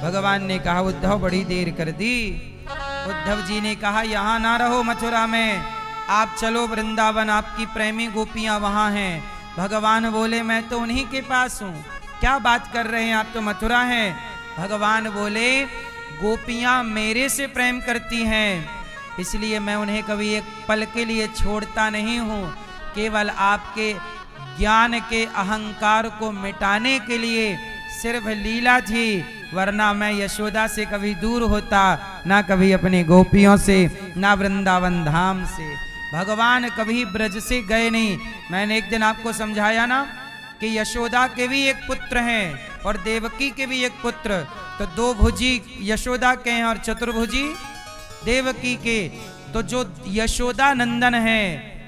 भगवान ने कहा उद्धव बड़ी देर कर दी। उद्धव जी ने कहा यहाँ ना रहो मथुरा में, आप चलो वृंदावन, आपकी प्रेमी गोपियां वहां हैं। भगवान बोले मैं तो उन्हीं के पास हूँ, क्या बात कर रहे हैं आप तो मथुरा हैं। भगवान बोले गोपियां मेरे से प्रेम करती हैं, इसलिए मैं उन्हें कभी एक पल के लिए छोड़ता नहीं हूँ। केवल आपके ज्ञान के अहंकार को मिटाने के लिए सिर्फ लीला थी, वरना मैं यशोदा से कभी दूर होता, ना कभी अपनी गोपियों से, ना वृंदावन धाम से। भगवान कभी ब्रज से गए नहीं। मैंने एक दिन आपको समझाया ना कि यशोदा के भी एक पुत्र हैं और देवकी के भी एक पुत्र, तो दो भुजी यशोदा के हैं और चतुर्भुजी देवकी के। तो जो यशोदा नंदन है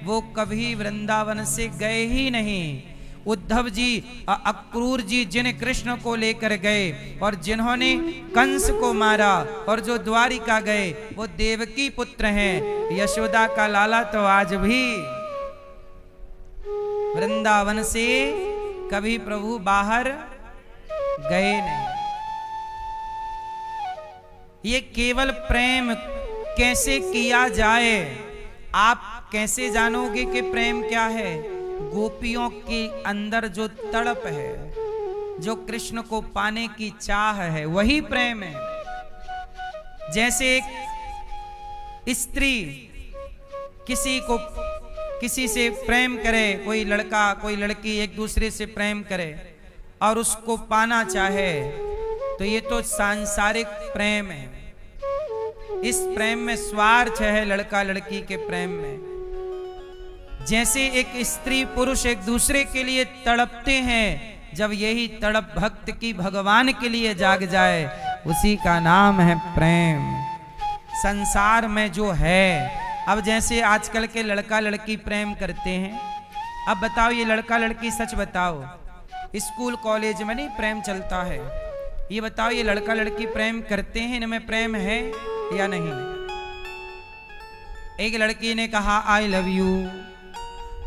वो कभी वृंदावन से गए ही नहीं। उद्धव जी अक्रूर जी जिन कृष्ण को लेकर गए और जिन्होंने कंस को मारा और जो द्वारिका गए वो देवकी पुत्र हैं। यशोदा का लाला तो आज भी वृंदावन से कभी प्रभु बाहर गए नहीं। ये केवल प्रेम कैसे किया जाए, आप कैसे जानोगे कि प्रेम क्या है? गोपियों के अंदर जो तड़प है, जो कृष्ण को पाने की चाह है, वही प्रेम है। जैसे एक स्त्री किसी से प्रेम करे, कोई लड़का कोई लड़की एक दूसरे से प्रेम करे और उसको पाना चाहे, तो ये तो सांसारिक प्रेम है। इस प्रेम में स्वार्थ है लड़का लड़की के प्रेम में। जैसे एक स्त्री पुरुष एक दूसरे के लिए तड़पते हैं, जब यही तड़प भक्त की भगवान के लिए जाग जाए, उसी का नाम है प्रेम। संसार में जो है, अब जैसे आजकल के लड़का लड़की प्रेम करते हैं, अब बताओ ये लड़का लड़की सच बताओ, स्कूल कॉलेज में नहीं प्रेम चलता है, ये बताओ ये लड़का लड़की प्रेम करते हैं, इनमें प्रेम है या नहीं? एक लड़की ने कहा आई लव यू,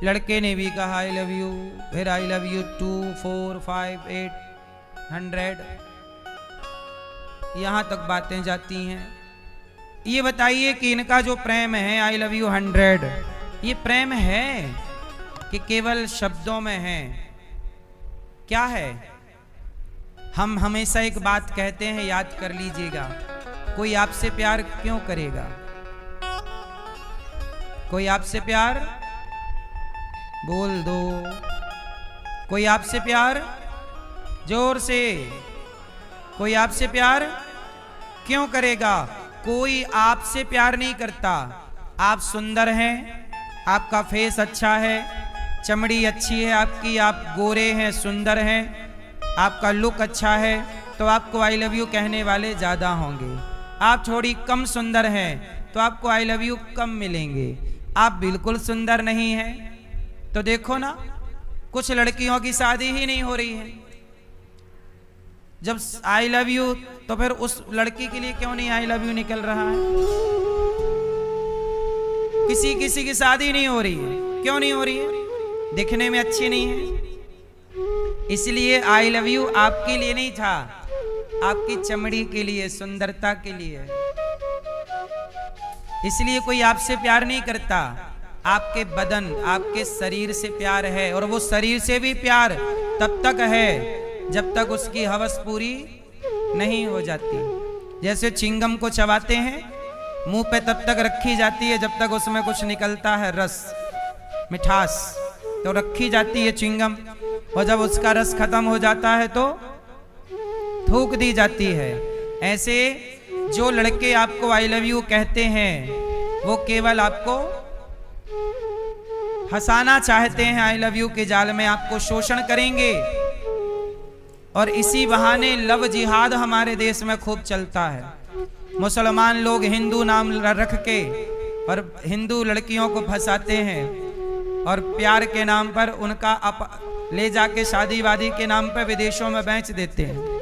लड़के ने भी कहा आई लव यू, फिर आई लव यू 2 4 5 8 100, यहां तक बातें जाती हैं। ये बताइए कि इनका जो प्रेम है आई लव यू 100, ये प्रेम है कि केवल शब्दों में है? क्या है? हम हमेशा एक बात कहते हैं, याद कर लीजिएगा, कोई आपसे प्यार क्यों करेगा? कोई आपसे प्यार, बोल दो, कोई आपसे प्यार, जोर से, कोई आपसे प्यार क्यों करेगा? कोई आपसे प्यार नहीं करता। आप सुंदर हैं, आपका फेस अच्छा है, चमड़ी अच्छी है आपकी, आप गोरे हैं, सुंदर हैं, आपका लुक अच्छा है, तो आपको आई लव यू कहने वाले ज्यादा होंगे। आप थोड़ी कम सुंदर हैं तो आपको आई लव यू कम मिलेंगे। आप बिल्कुल सुंदर नहीं हैं तो देखो ना, कुछ लड़कियों की शादी ही नहीं हो रही है। जब आई लव यू तो फिर उस लड़की के लिए क्यों नहीं आई लव यू निकल रहा है? किसी की शादी नहीं हो रही है, क्यों नहीं हो रही है? दिखने में अच्छी नहीं है, इसलिए आई लव यू आपके लिए नहीं था, आपकी चमड़ी के लिए, सुंदरता के लिए। इसलिए कोई आपसे प्यार नहीं करता, आपके बदन, आपके शरीर से प्यार है। और वो शरीर से भी प्यार तब तक है जब तक उसकी हवस पूरी नहीं हो जाती। जैसे चिंगम को चबाते हैं, मुंह पे तब तक रखी जाती है जब तक उसमें कुछ निकलता है, रस, मिठास, तो रखी जाती है चिंगम, और जब उसका रस खत्म हो जाता है तो थूक दी जाती है। ऐसे जो लड़के आपको आई लव यू कहते हैं वो केवल आपको हंसाना चाहते हैं, आई लव यू के जाल में आपको शोषण करेंगे। और इसी बहाने लव जिहाद हमारे देश में खूब चलता है। मुसलमान लोग हिंदू नाम रख के और हिंदू लड़कियों को फंसाते हैं और प्यार के नाम पर उनका ले जाके शादी वादी के नाम पर विदेशों में बेच देते हैं।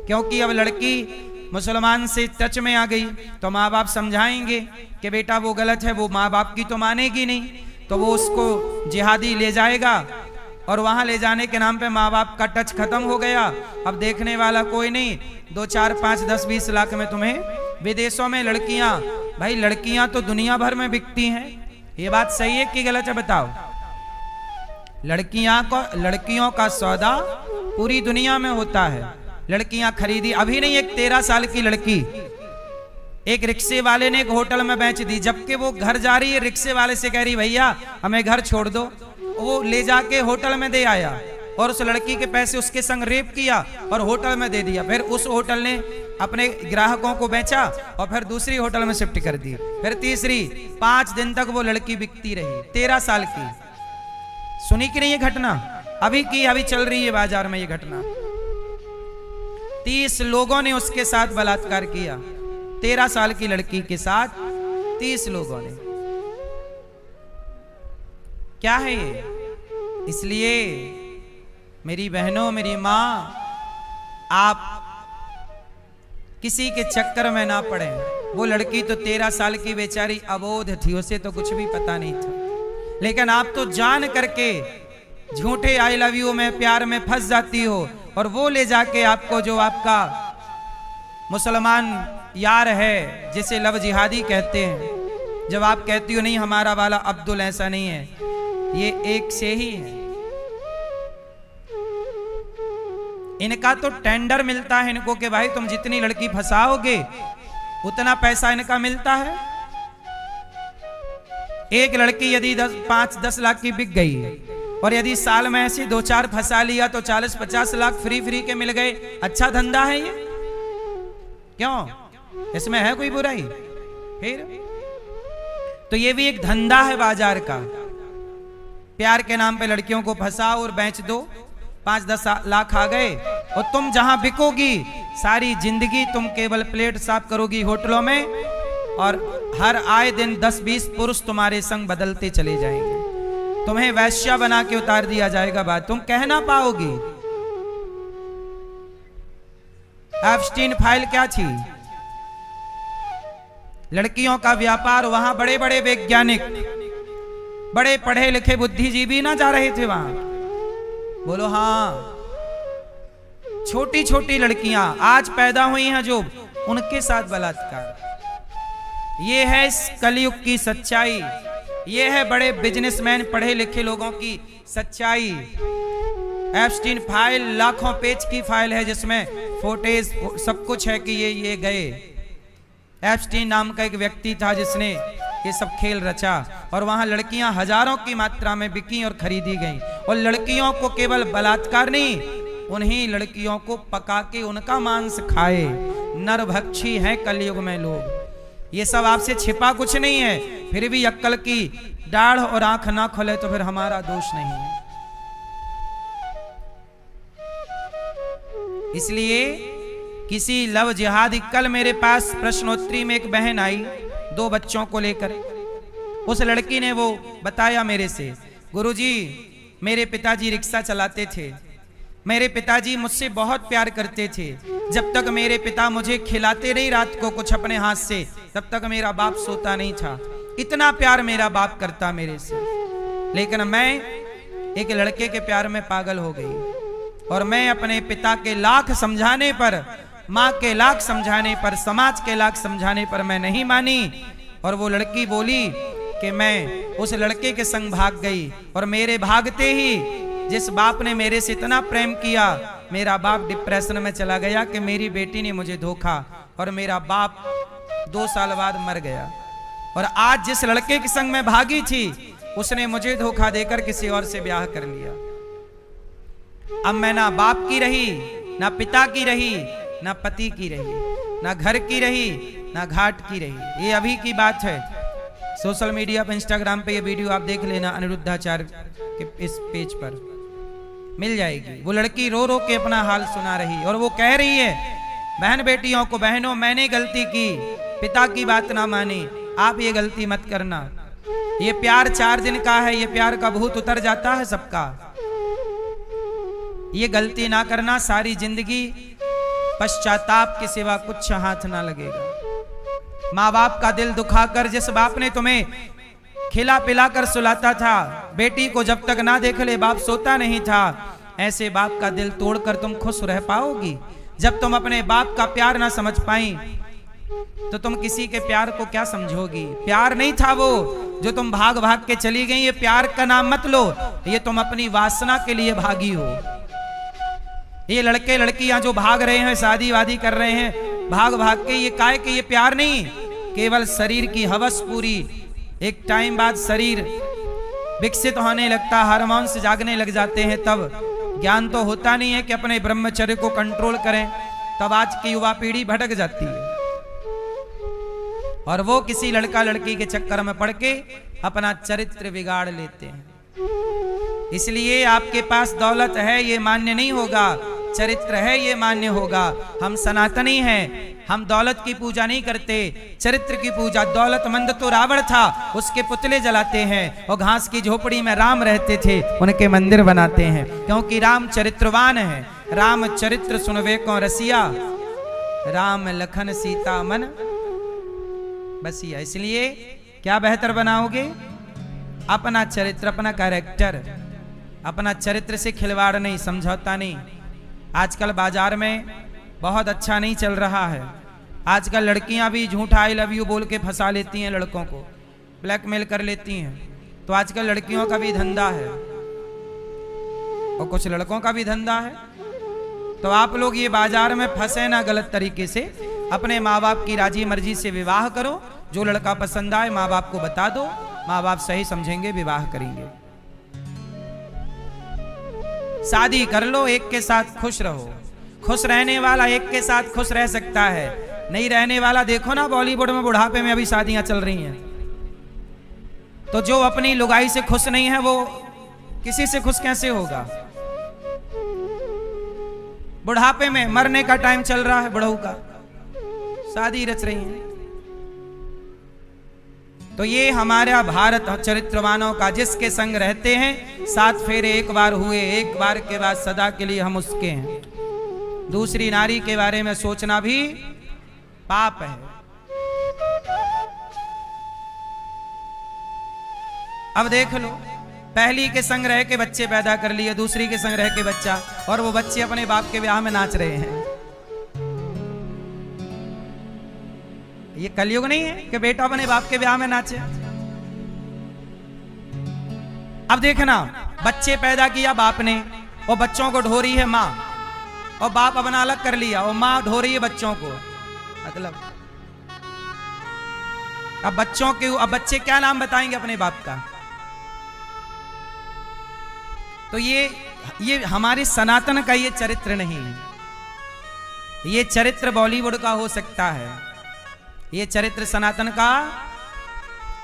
क्योंकि अब लड़की मुसलमान से टच में आ गई तो माँ बाप समझाएंगे कि बेटा वो गलत है, वो माँ बाप की तो मानेगी नहीं, तो वो उसको जिहादी ले जाएगा और वहां ले जाने के नाम पे माँ बाप का टच खत्म हो गया। अब देखने वाला कोई नहीं, 2, 4, 5, 10, 20 लाख में तुम्हें विदेशों में लड़कियां, भाई लड़कियां तो दुनिया भर में बिकती हैं, ये बात सही है कि गलत है बताओ? लड़कियों का सौदा पूरी दुनिया में होता है। लड़कियां खरीदी, अभी नहीं, एक 13 साल की लड़की एक रिक्शे वाले ने एक होटल में बेच दी, जबकि वो घर जा रही है, रिक्शे वाले से कह रही भैया हमें घर छोड़ दो, वो ले जाके होटल में दे आया और उस लड़की के पैसे उसके संग रेप किया और होटल में दे दिया। फिर उस होटल ने अपने ग्राहकों को बेचा और फिर दूसरी होटल में शिफ्ट कर दी, फिर तीसरी। 5 दिन तक वो लड़की बिकती रही, 13 साल की। सुनी कि नहीं ये घटना? अभी चल रही है बाजार में ये घटना। 30 लोगों ने उसके साथ बलात्कार किया, 13 साल की लड़की के साथ 30 लोगों ने। क्या है ये? इसलिए मेरी बहनों, मेरी मां, आप किसी के चक्कर में ना पड़े। वो लड़की तो 13 साल की बेचारी अबोध थी, उसे तो कुछ भी पता नहीं था, लेकिन आप तो जान करके झूठे आई लव यू में, प्यार में फंस जाती हो और वो ले जाके आपको, जो आपका मुसलमान यार है जिसे लव जिहादी कहते हैं, जब आप कहती हो नहीं हमारा वाला अब्दुल ऐसा नहीं है, ये एक से ही है। इनका तो टेंडर मिलता है इनको कि भाई तुम जितनी लड़की फंसाओगे उतना पैसा इनका मिलता है। एक लड़की यदि 5-10 लाख की बिक गई और यदि साल में ऐसी 2-4 फंसा लिया तो 40-50 लाख फ्री के मिल गए। अच्छा धंधा है ये, क्यों? इसमें है कोई बुराई? फिर तो ये भी एक धंधा है बाजार का। प्यार के नाम पे लड़कियों को फंसाओ और बेच दो, 5-10 लाख आ गए और तुम जहां बिकोगी सारी जिंदगी तुम केवल प्लेट साफ करोगी होटलों में और हर आए दिन 10-20 पुरुष तुम्हारे संग बदलते चले जाएंगे, तुम्हें वैश्या बना के उतार दिया जाएगा। बात तुम कह ना पाओगी। एप्स्टीन फाइल क्या थी? लड़कियों का व्यापार। वहां बड़े बड़े वैज्ञानिक, बड़े पढ़े लिखे बुद्धिजीवी ना जा रहे थे वहां। बोलो हाँ। छोटी छोटी लड़कियां आज पैदा हुई हैं जो, उनके साथ बलात्कार। ये है इस कलयुग की सच्चाई, ये है बड़े बिजनेसमैन पढ़े लिखे लोगों की सच्चाई। एप्स्टीन फाइल लाखों पेज की फाइल है जिसमें फोटेज सब कुछ है कि ये गए। एप्स्टीन नाम का एक व्यक्ति था जिसने ये सब खेल रचा और वहां लड़कियां हजारों की मात्रा में बिकी और खरीदी गईं। और लड़कियों को केवल बलात्कार नहीं, उन्हीं लड़कियों को पका के उनका मांस खाए। नरभक्षी है कलयुग में लोग। ये सब आपसे छिपा कुछ नहीं है, फिर भी अक्कल की दाढ़ और आंख ना खोले तो फिर हमारा दोष नहीं है। इसलिए किसी लव जिहादी, कल मेरे पास प्रश्नोत्तरी में एक बहन आई 2 बच्चों को लेकर। उस लड़की ने वो बताया मेरे से, गुरुजी मेरे पिताजी रिक्शा चलाते थे, मेरे पिताजी मुझसे बहुत प्यार करते थे। जब तक मेरे पिता मुझे खिलाते नहीं रात को कुछ अपने हाथ से, तब तक मेरा बाप सोता नहीं था। इतना प्यार मेरा बाप करता मेरे से। लेकिन मैं एक लड़के के प्यार में पागल हो गई और मैं अपने पिता के लाख समझाने पर, माँ के लाख समझाने पर, समाज के लाख समझाने पर मैं नहीं मानी। और वो लड़की बोली कि मैं उस लड़के के संग भाग गई और मेरे भागते ही जिस बाप ने मेरे से इतना प्रेम किया, मेरा बाप डिप्रेशन में चला गया कि मेरी बेटी ने मुझे धोखा, और मेरा बाप 2 साल बाद मर गया। और आज जिस लड़के के संग में भागी थी उसने मुझे धोखा देकर किसी और से ब्याह कर लिया। अब मैं ना बाप की रही, ना पिता की रही, ना पति की रही, ना घर की रही, ना घाट की रही। ये अभी की बात है। सोशल मीडिया पर, इंस्टाग्राम पे ये वीडियो आप देख लेना, अनिरुद्धाचार्य के इस पेज पर मिल जाएगी। वो लड़की रो रो के अपना हाल सुना रही और वो कह रही है बहन बेटियों को, बहनों मैंने गलती की, पिता की बात ना मानी, आप ये गलती मत करना। ये प्यार 4 दिन का है, ये प्यार का भूत उतर जाता है सबका। ये गलती ना करना, सारी जिंदगी पश्चाताप के सिवा कुछ हाथ ना लगेगा। माँ बाप का दिल दुखाकर, जिस बाप ने तुम्हें खिला पिलाकर सुलाता था, बेटी को जब तक ना देख ले बाप सोता नहीं था, ऐसे बाप का दिल तोड़कर तुम खुश रह पाओगी? जब तुम अपने बाप का प्यार ना समझ पाई तो तुम किसी के प्यार को क्या समझोगी। प्यार नहीं था वो जो तुम भाग भाग के चली गई। ये प्यार का नाम मत लो, ये तुम अपनी वासना के लिए भागी हो। ये लड़के लड़कियां जो भाग रहे हैं, शादी वादी कर रहे हैं भाग भाग के, ये काय कि ये प्यार नहीं, केवल शरीर की हवस पूरी। एक टाइम बाद शरीर विकसित होने लगता, हार्मोन्स जागने लग जाते हैं, तब ज्ञान तो होता नहीं है कि अपने ब्रह्मचर्य को कंट्रोल करें। तब आज की युवा पीढ़ी भटक जाती है और वो किसी लड़का लड़की के चक्कर में पड़ के अपना चरित्र बिगाड़ लेते हैं। इसलिए आपके पास दौलत है ये मान्य नहीं होगा, चरित्र है ये मान्य होगा। हम सनातनी हैं, हम दौलत की पूजा नहीं करते, चरित्र की पूजा। दौलतमंद तो रावण था, उसके पुतले जलाते हैं, और घास की झोपड़ी में राम रहते थे, उनके मंदिर बनाते हैं, क्योंकि राम चरित्रवान है। राम चरित्र सुनवे को रसिया, राम लखन सीता मन बसिया। इसलिए क्या बेहतर बनाओगे? अपना चरित्र, अपना कैरेक्टर, अपना चरित्र से खिलवाड़ नहीं, समझौता नहीं। आजकल बाजार में बहुत अच्छा नहीं चल रहा है। आजकल लड़कियां भी झूठा आई लव यू बोल के फंसा लेती हैं लड़कों को, ब्लैकमेल कर लेती हैं। तो आजकल लड़कियों का भी धंधा है और कुछ लड़कों का भी धंधा है। तो आप लोग ये बाजार में फंसे ना गलत तरीके से। अपने माँ बाप की राजी मर्जी से विवाह करो, जो लड़का पसंद आए माँ बाप को बता दो, माँ बाप सही समझेंगे, विवाह करेंगे। शादी कर लो, एक के साथ खुश रहो। खुश रहने वाला एक के साथ खुश रह सकता है, नहीं रहने वाला देखो ना बॉलीवुड में बुढ़ापे में अभी शादियां चल रही हैं। तो जो अपनी लुगाई से खुश नहीं है वो किसी से खुश कैसे होगा? बुढ़ापे में मरने का टाइम चल रहा है बुढ़ऊ का, शादी रच रही है। तो ये हमारा भारत चरित्रवानों का, जिसके संग रहते हैं 7 फेरे एक बार हुए, एक बार के बाद सदा के लिए हम उसके हैं। दूसरी नारी के बारे में सोचना भी पाप है। अब देख लो, पहली के संग रह के बच्चे पैदा कर लिए, दूसरी के संग रह के बच्चा, और वो बच्चे अपने बाप के ब्याह में नाच रहे हैं। ये कलयुग नहीं है कि बेटा अपने बाप के ब्याह में नाचे? अब देखना, बच्चे पैदा किया बाप ने, और बच्चों को ढो रही है माँ, और बाप अपना अलग कर लिया और माँ ढो रही है बच्चों को। मतलब अब बच्चों के, अब बच्चे क्या नाम बताएंगे अपने बाप का? तो ये हमारे सनातन का ये चरित्र नहीं है। ये चरित्र बॉलीवुड का हो सकता है, ये चरित्र सनातन का।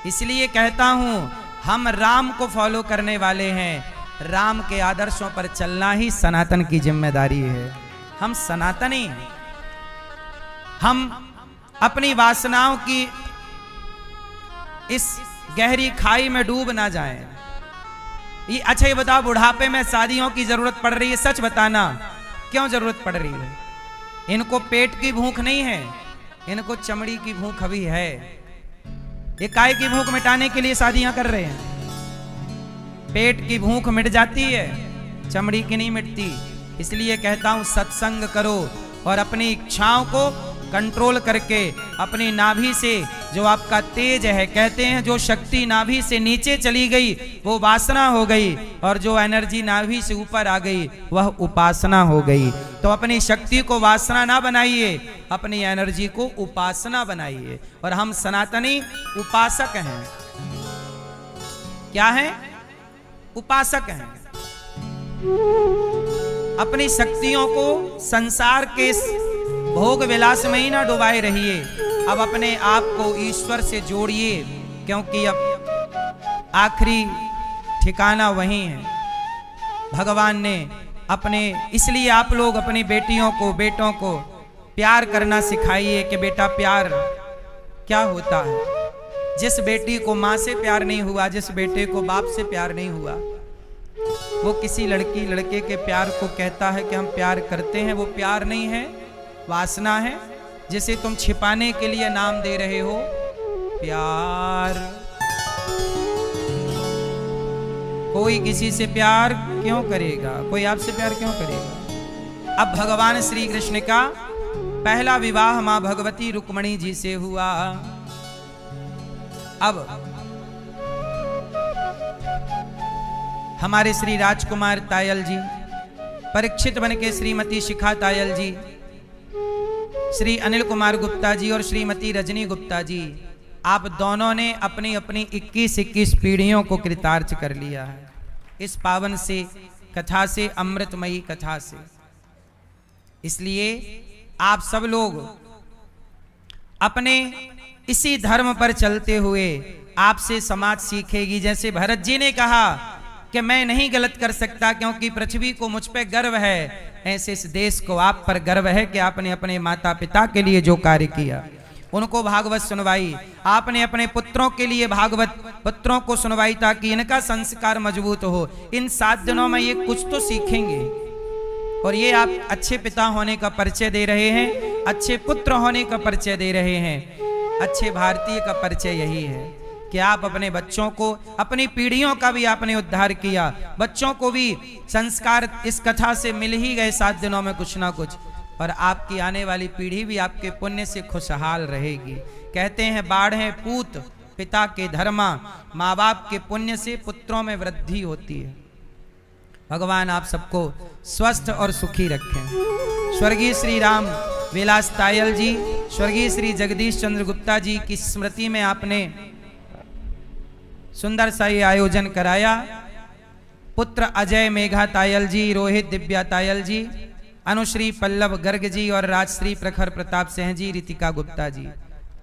इसलिए कहता हूं, हम राम को फॉलो करने वाले हैं, राम के आदर्शों पर चलना ही सनातन की जिम्मेदारी है। हम सनातनी हैं, हम अपनी वासनाओं की इस गहरी खाई में डूब ना जाएं। ये अच्छा, ये बताओ, बुढ़ापे में शादियों की जरूरत पड़ रही है? सच बताना, क्यों जरूरत पड़ रही है? इनको पेट की भूख नहीं है, इनको चमड़ी की भूख अभी है। ये काय की भूख मिटाने के लिए शादियां कर रहे हैं। पेट की भूख मिट जाती है, चमड़ी की नहीं मिटती। इसलिए कहता हूं, सत्संग करो और अपनी इच्छाओं को कंट्रोल करके अपनी नाभि से जो आपका तेज है, कहते हैं जो शक्ति नाभि से नीचे चली गई वो वासना हो गई, और जो एनर्जी नाभि से ऊपर आ गई वह उपासना हो गई। तो अपनी शक्ति को वासना ना बनाइए, अपनी एनर्जी को उपासना बनाइए। और हम सनातनी उपासक हैं। क्या हैं? उपासक हैं। अपनी शक्तियों को संसार के भोग विलास में ही ना डुबाए रहिए, अब अपने आप को ईश्वर से जोड़िए, क्योंकि अब आखिरी ठिकाना वही है। भगवान ने अपने, इसलिए आप लोग अपनी बेटियों को, बेटों को प्यार करना सिखाइए कि बेटा प्यार क्या होता है। जिस बेटी को माँ से प्यार नहीं हुआ, जिस बेटे को बाप से प्यार नहीं हुआ, वो किसी लड़की लड़के के प्यार को कहता है कि हम प्यार करते हैं। वो प्यार नहीं है, वासना है, जिसे तुम छिपाने के लिए नाम दे रहे हो प्यार। कोई किसी से प्यार क्यों करेगा? कोई आपसे प्यार क्यों करेगा? अब भगवान श्री कृष्ण का पहला विवाह मां भगवती रुक्मणी जी से हुआ। अब हमारे श्री राजकुमार तायल जी, परीक्षित बन के श्रीमती शिखा तायल जी, श्री अनिल कुमार गुप्ता जी और श्रीमती रजनी गुप्ता जी, आप दोनों ने अपनी अपनी 21-21 पीढ़ियों को कृतार्थ कर लिया है इस पावन से कथा से, अमृतमयी कथा से। इसलिए आप सब लोग अपने इसी धर्म पर चलते हुए आपसे समाज सीखेगी। जैसे भरत जी ने कहा कि मैं नहीं गलत कर सकता क्योंकि पृथ्वी को मुझ पे गर्व है, ऐसे इस देश को आप पर गर्व है कि आपने अपने माता पिता के लिए जो कार्य किया, उनको भागवत सुनवाई, आपने अपने पुत्रों के लिए भागवत पुत्रों को सुनवाई ताकि इनका संस्कार मजबूत हो। इन 7 दिनों में ये कुछ तो सीखेंगे और ये आप अच्छे पिता होने का परिचय दे रहे हैं, अच्छे पुत्र होने का परिचय दे रहे हैं। अच्छे भारतीय का परिचय यही है कि आप अपने बच्चों को, अपनी पीढ़ियों का भी आपने उद्धार किया, बच्चों को भी संस्कार इस कथा से मिल ही गए 7 दिनों में कुछ ना कुछ, और आपकी आने वाली पीढ़ी भी आपके पुण्य से खुशहाल रहेगी। कहते हैं बाढ़े पूत पिता के धर्मा, माँ बाप के पुण्य से पुत्रों में वृद्धि होती है। भगवान आप सबको स्वस्थ और सुखी रखें। स्वर्गीय श्री राम विलास तायल जी, स्वर्गीय श्री जगदीश चंद्र गुप्ता जी की स्मृति में आपने सुंदर सा ये आयोजन कराया। पुत्र अजय मेघा तायल जी, रोहित दिव्या तायल जी, अनुश्री पल्लव गर्ग जी और राजश्री प्रखर प्रताप सिंह जी, रितिका गुप्ता जी,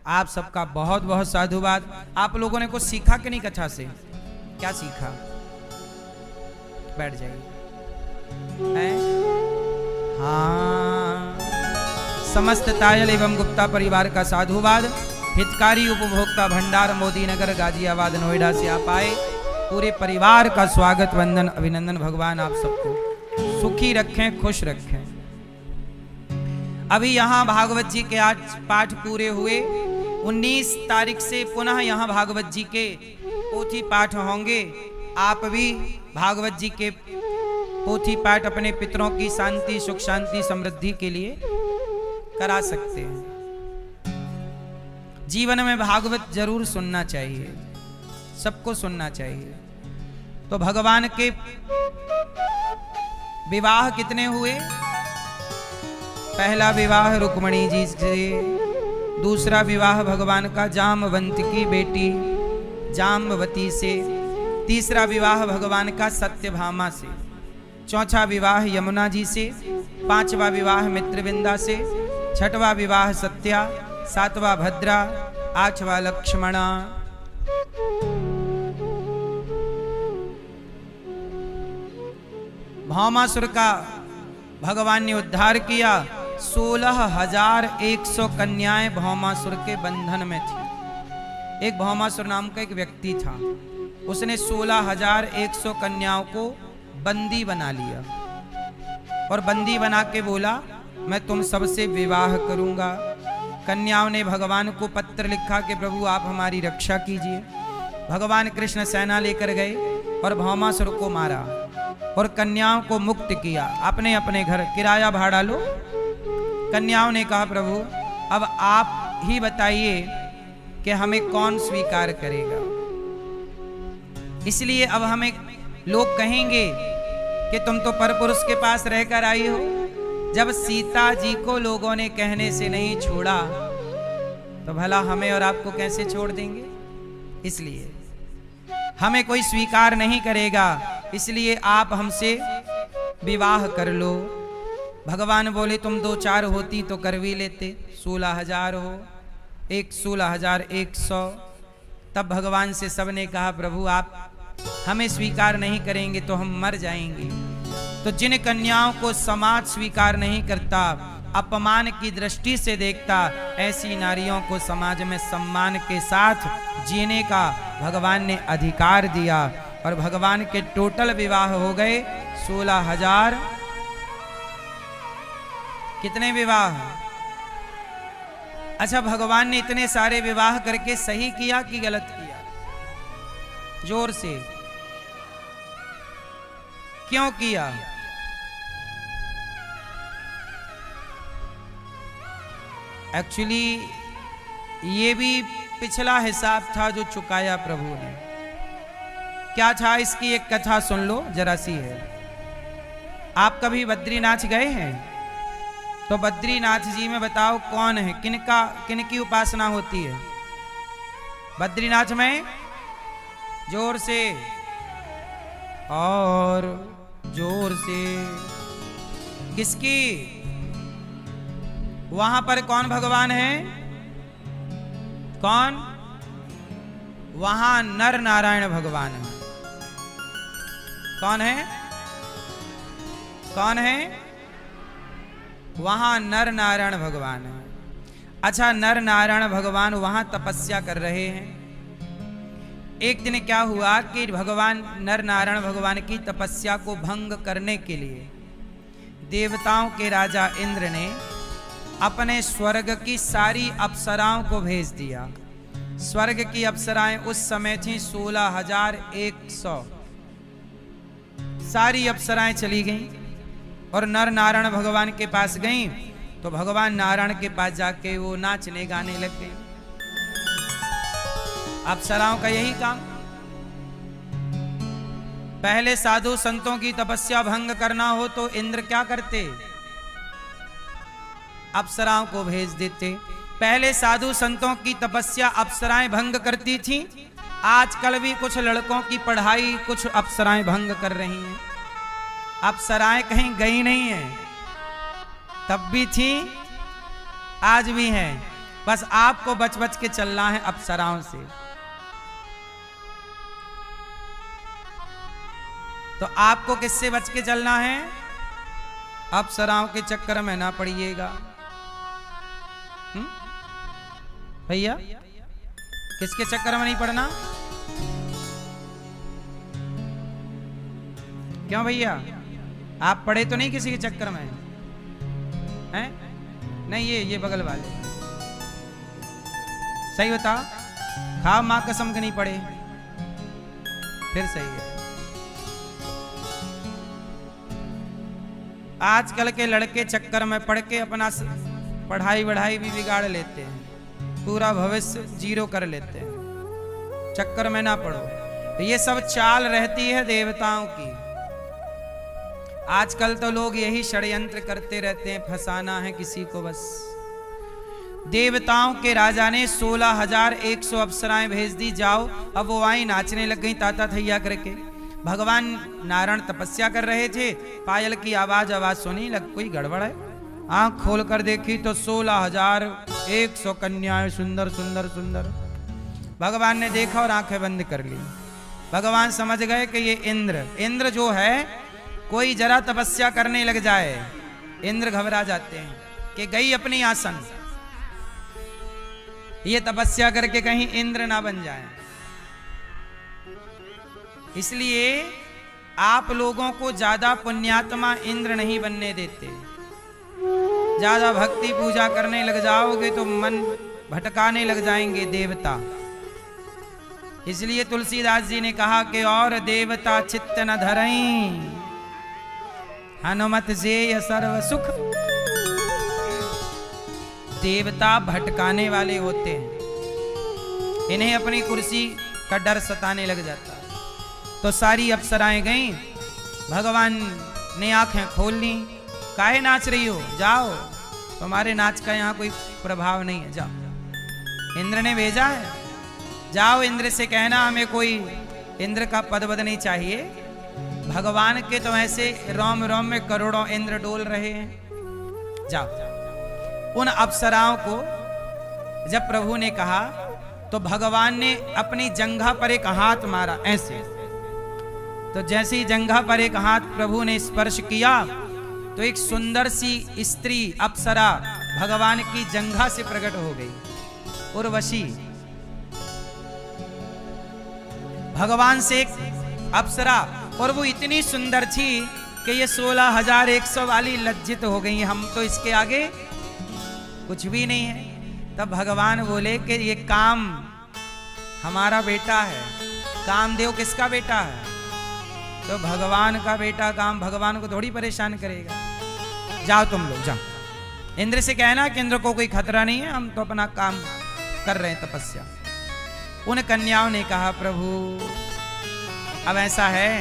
आप सबका बहुत बहुत साधुवाद। आप लोगों ने कुछ सीखा कि नहीं कथा से? क्या सीखा? बैठ जाइए। हाँ, समस्त तायल एवं गुप्ता परिवार का साधुवाद। हितकारी उपभोक्ता भंडार मोदी नगर गाजियाबाद नोएडा से आप आए, पूरे परिवार का स्वागत वंदन अभिनंदन। भगवान आप सबको सुखी रखें, खुश रखें। अभी यहाँ भागवत जी के आज पाठ पूरे हुए। 19 तारीख से पुनः यहाँ भागवत जी के पोथी पाठ होंगे। आप भी भागवत जी के पोथी पाठ अपने पितरों की शांति, सुख शांति, समृद्धि के लिए करा सकते हैं। जीवन में भागवत जरूर सुनना चाहिए, सबको सुनना चाहिए। तो भगवान के विवाह कितने हुए? पहला विवाह रुक्मणी जी से, दूसरा विवाह भगवान का जामवंत की बेटी जाम्बवती से, तीसरा विवाह भगवान का सत्यभामा से, चौथा विवाह यमुना जी से, पांचवा विवाह मित्रविंदा से, छठवा विवाह सत्या, सातवां भद्रा, आठवां लक्ष्मणा। भौमासुर का भगवान ने उद्धार किया। 16,100 कन्याएं भौमासुर के बंधन में थी। एक भौमासुर नाम का एक व्यक्ति था, उसने 16,100 कन्याओं को बंदी बना लिया और बंदी बना के बोला मैं तुम सबसे विवाह करूंगा। कन्याओं ने भगवान को पत्र लिखा कि प्रभु आप हमारी रक्षा कीजिए। भगवान कृष्ण सेना लेकर गए और भौमासुर को मारा और कन्याओं को मुक्त किया। अपने अपने घर किराया भाड़ा लो। कन्याओं ने कहा प्रभु अब आप ही बताइए कि हमें कौन स्वीकार करेगा। इसलिए अब हमें लोग कहेंगे कि तुम तो परपुरुष के पास रहकर आई हो। जब सीता जी को लोगों ने कहने से नहीं छोड़ा तो भला हमें और आपको कैसे छोड़ देंगे? इसलिए हमें कोई स्वीकार नहीं करेगा, इसलिए आप हमसे विवाह कर लो। भगवान बोले तुम 2-4 होती तो कर भी लेते, 16,000 हो, 16,100। तब भगवान से सबने कहा प्रभु आप हमें स्वीकार नहीं करेंगे तो हम मर जाएंगे। तो जिन कन्याओं को समाज स्वीकार नहीं करता, अपमान की दृष्टि से देखता, ऐसी नारियों को समाज में सम्मान के साथ जीने का भगवान ने अधिकार दिया। और भगवान के टोटल विवाह हो गए 16,000। कितने विवाह? अच्छा, भगवान ने इतने सारे विवाह करके सही किया कि गलत किया? जोर से क्यों किया? एक्चुअली ये भी पिछला हिसाब था जो चुकाया प्रभु ने। क्या था इसकी एक कथा सुन लो, जरा सी है। आप कभी बद्रीनाथ गए हैं? तो बद्रीनाथ जी में बताओ कौन है, किनकी उपासना होती है बद्रीनाथ में? जोर से और जोर से। किसकी? वहां पर कौन भगवान है? कौन? वहां नर नारायण भगवान है। कौन है? कौन है? वहां नर नारायण भगवान है। अच्छा, नर नारायण भगवान वहां तपस्या कर रहे हैं। एक दिन क्या हुआ कि भगवान नर नारायण भगवान की तपस्या को भंग करने के लिए देवताओं के राजा इंद्र ने अपने स्वर्ग की सारी अप्सराओं को भेज दिया। स्वर्ग की अप्सराएं उस समय थी 16,100। सारी अप्सराएं चली गईं और नर नारायण भगवान के पास गईं, तो भगवान नारायण के पास जाके वो नाचने गाने लग गए। अप्सराओं का यही काम। पहले साधु संतों की तपस्या भंग करना हो तो इंद्र क्या करते? अप्सराओं को भेज देते। पहले साधु संतों की तपस्या अप्सराएं भंग करती थी। आजकल भी कुछ लड़कों की पढ़ाई कुछ अप्सराएं भंग कर रही हैं। अप्सराएं कहीं गई नहीं है, तब भी थी, आज भी हैं। बस आपको बच बच के चलना है अप्सराओं से। तो आपको किससे बच के चलना है? अप्सराओं के चक्कर में ना पड़िएगा भैया। किसके चक्कर में नहीं पड़ना? क्यों भैया, आप पढ़े तो नहीं किसी के चक्कर में हैं? नहीं, ये बगल वाले सही बता। खा मां कसम के नहीं पढ़े, फिर सही है। आजकल के लड़के चक्कर में पढ़ के अपना पढ़ाई वढ़ाई भी बिगाड़ लेते हैं, पूरा भविष्य जीरो कर लेते हैं। चक्कर में ना पड़ो। तो ये सब चाल रहती है देवताओं की। आजकल तो लोग यही षड्यंत्र करते रहते हैं, फंसाना है किसी को बस। देवताओं के राजा ने 16,100 अप्सराएं भेज दी, जाओ। अब वो आई नाचने लग गई ताता थैया करके। भगवान नारायण तपस्या कर रहे थे, पायल की आवाज सुनी, लग कोई गड़बड़ है। आंख खोल कर देखी तो 16,100 कन्याएं, सुंदर सुंदर सुंदर। भगवान ने देखा और आंखें बंद कर ली। भगवान समझ गए कि ये इंद्र जो है, कोई जरा तपस्या करने लग जाए, इंद्र घबरा जाते हैं कि गई अपनी आसन, ये तपस्या करके कहीं इंद्र ना बन जाए। इसलिए आप लोगों को ज्यादा पुण्यात्मा इंद्र नहीं बनने देते। ज्यादा भक्ति पूजा करने लग जाओगे तो मन भटकाने लग जाएंगे देवता। इसलिए तुलसीदास जी ने कहा कि और देवता चित्त न धरई, हनुमत से सर्व सुख। देवता भटकाने वाले होते हैं, इन्हें अपनी कुर्सी का डर सताने लग जाता है। तो सारी अप्सराएं गईं, भगवान ने आंखें खोल ली। काहे नाच रही हो? जाओ, तुम्हारे नाच का यहाँ कोई प्रभाव नहीं है, जाओ। इंद्र ने भेजा है, जाओ इंद्र से कहना हमें कोई इंद्र का पद वद नहीं चाहिए। भगवान के तो ऐसे रोम रोम में करोड़ों इंद्र डोल रहे हैं, जाओ। उन अप्सराओं को जब प्रभु ने कहा तो भगवान ने अपनी जंघा पर एक हाथ मारा ऐसे। तो जैसे ही जंघा पर एक हाथ प्रभु ने स्पर्श किया तो एक सुंदर सी स्त्री अप्सरा भगवान की जंघा से प्रकट हो गई, उर्वशी। भगवान से एक अप्सरा, और वो इतनी सुंदर थी कि ये 16,100 वाली लज्जित हो गई, हम तो इसके आगे कुछ भी नहीं है। तब भगवान बोले कि ये काम हमारा बेटा है। कामदेव किसका बेटा है? तो भगवान का बेटा। काम भगवान को थोड़ी परेशान करेगा। जाओ तुम लोग, जाओ। इंद्र से कहना कि इंद्र को कोई खतरा नहीं है, हम तो अपना काम कर रहे हैं, तपस्या। उन कन्याओं ने कहा प्रभु अब ऐसा है,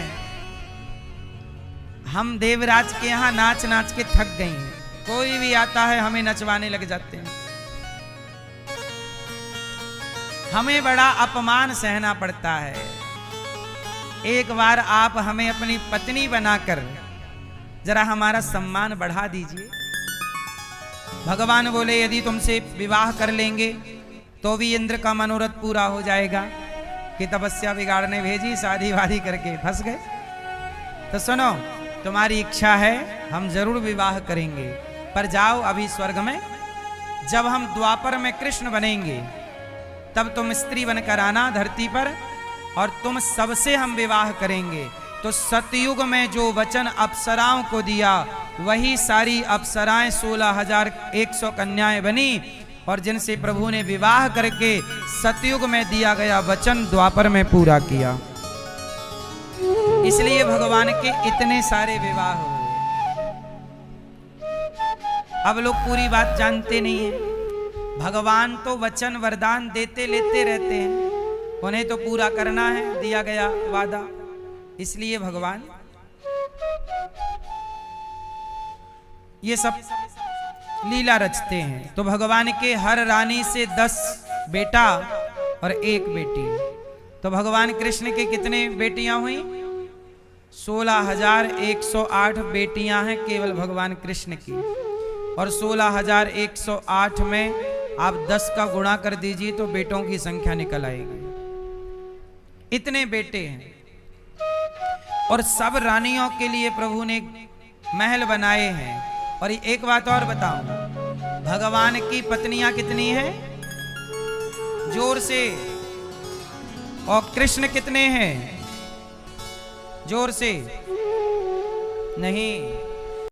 हम देवराज के यहाँ नाच नाच के थक गई हैं, कोई भी आता है हमें नचवाने लग जाते हैं, हमें बड़ा अपमान सहना पड़ता है। एक बार आप हमें अपनी पत्नी बनाकर जरा हमारा सम्मान बढ़ा दीजिए। भगवान बोले यदि तुमसे विवाह कर लेंगे तो भी इंद्र का मनोरथ पूरा हो जाएगा, कि तपस्या बिगाड़ने भेजी, शादी वादी करके फंस गए। तो सुनो, तुम्हारी इच्छा है हम जरूर विवाह करेंगे, पर जाओ अभी स्वर्ग में, जब हम द्वापर में कृष्ण बनेंगे तब तुम स्त्री बनकर आना धरती पर, और तुम सबसे हम विवाह करेंगे। तो सतयुग में जो वचन अप्सराओं को दिया वही सारी अप्सराएं 16,100 कन्याएं बनी, और जिनसे प्रभु ने विवाह करके सतयुग में दिया गया वचन द्वापर में पूरा किया। इसलिए भगवान के इतने सारे विवाह हुए। अब लोग पूरी बात जानते नहीं है। भगवान तो वचन वरदान देते लेते रहते हैं, उन्हें तो पूरा करना है दिया गया वादा, इसलिए भगवान ये सब लीला रचते हैं। तो भगवान के हर रानी से 10 बेटा और 1 बेटी। तो भगवान कृष्ण के कितने बेटियां हुई? 16,108 बेटियां हैं केवल भगवान कृष्ण की, और 16,108 में आप 10 का गुणा कर दीजिए तो बेटों की संख्या निकल आएगी। इतने बेटे हैं, और सब रानियों के लिए प्रभु ने महल बनाए हैं। और एक बात और बताऊं, भगवान की पत्नियां कितनी हैं? जोर से। और कृष्ण कितने हैं? जोर से। नहीं,